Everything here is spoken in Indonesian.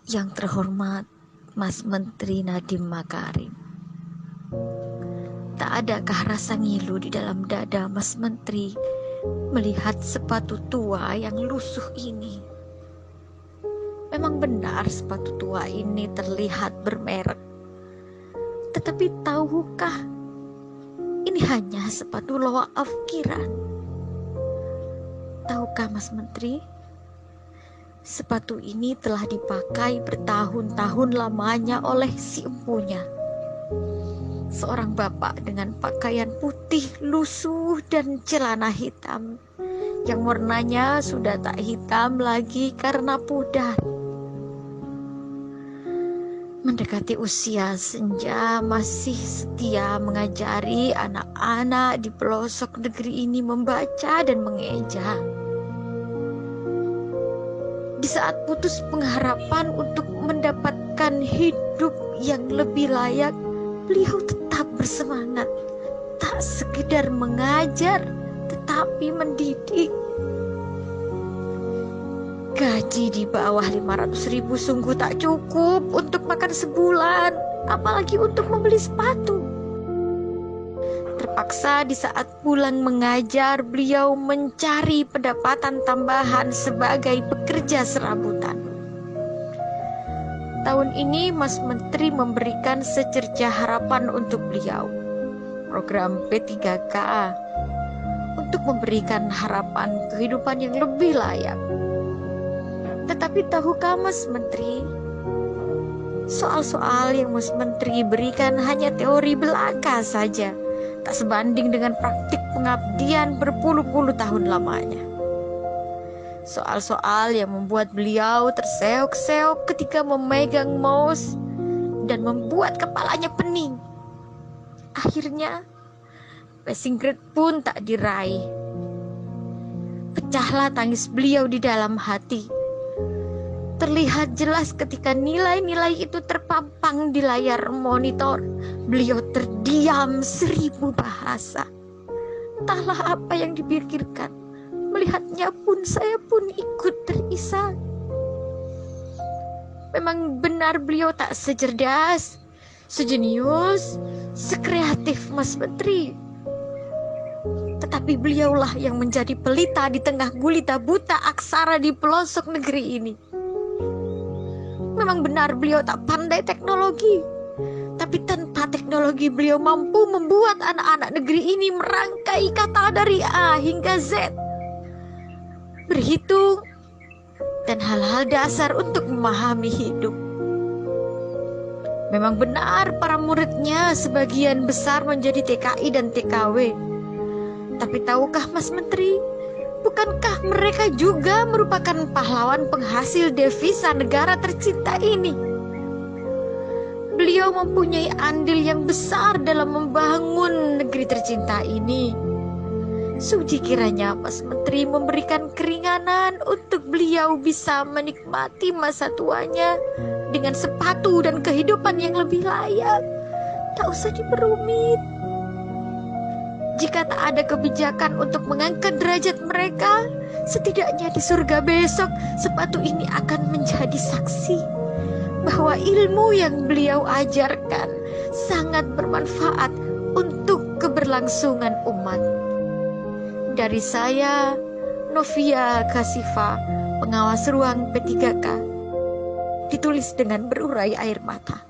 Yang terhormat Mas Menteri Nadiem Makarim, tak adakah rasa ngilu di dalam dada Mas Menteri melihat sepatu tua yang lusuh ini? Memang benar sepatu tua ini terlihat bermerek, tetapi tahukah ini hanya sepatu loaaf kiran? Tahukah Mas Menteri, sepatu ini telah dipakai bertahun-tahun lamanya oleh si empunya, seorang bapak dengan pakaian putih lusuh dan celana hitam yang warnanya sudah tak hitam lagi karena pudar. Mendekati usia senja, masih setia mengajari anak-anak di pelosok negeri ini membaca dan mengeja. Di saat putus pengharapan untuk mendapatkan hidup yang lebih layak, beliau tetap bersemangat, tak sekedar mengajar, tetapi mendidik. Gaji di bawah 500.000 sungguh tak cukup untuk makan sebulan, apalagi untuk membeli sepatu. Terpaksa di saat pulang mengajar, beliau mencari pendapatan tambahan sebagai pekerja serabutan. Tahun ini Mas Menteri memberikan secerca harapan untuk beliau, program P3K, untuk memberikan harapan kehidupan yang lebih layak. Tetapi tahukah Mas Menteri, soal-soal yang Mas Menteri berikan hanya teori belaka saja, tak sebanding dengan praktik pengabdian berpuluh-puluh tahun lamanya. Soal-soal yang membuat beliau terseok-seok ketika memegang mouse dan membuat kepalanya pening. Akhirnya passing grade pun tak diraih. Pecahlah tangis beliau di dalam hati. Terlihat jelas ketika nilai-nilai itu terpampang di layar monitor. Beliau terdiam 1000 bahasa. Entahlah apa yang dipikirkan. Melihatnya pun saya pun ikut terisak. Memang benar beliau tak secerdas, sejenius, sekreatif Mas Menteri. Tetapi beliaulah yang menjadi pelita di tengah gulita buta aksara di pelosok negeri ini. Memang benar beliau tak pandai teknologi, tapi tanpa teknologi beliau mampu membuat anak-anak negeri ini merangkai kata dari A hingga Z, berhitung, dan hal-hal dasar untuk memahami hidup. Memang benar para muridnya sebagian besar menjadi TKI dan TKW. Tapi tahukah Mas Menteri, bukankah mereka juga merupakan pahlawan penghasil devisa negara tercinta ini? Beliau mempunyai andil yang besar dalam membangun negeri tercinta ini. Suci kiranya Mas Menteri memberikan keringanan untuk beliau bisa menikmati masa tuanya dengan sepatu dan kehidupan yang lebih layak. Tak usah diperumit. Jika tak ada kebijakan untuk mengangkat derajat mereka, setidaknya di surga besok sepatu ini akan menjadi saksi bahwa ilmu yang beliau ajarkan sangat bermanfaat untuk keberlangsungan umat. Dari saya, Novia Kasifa, pengawas ruang P3K, ditulis dengan berurai air mata.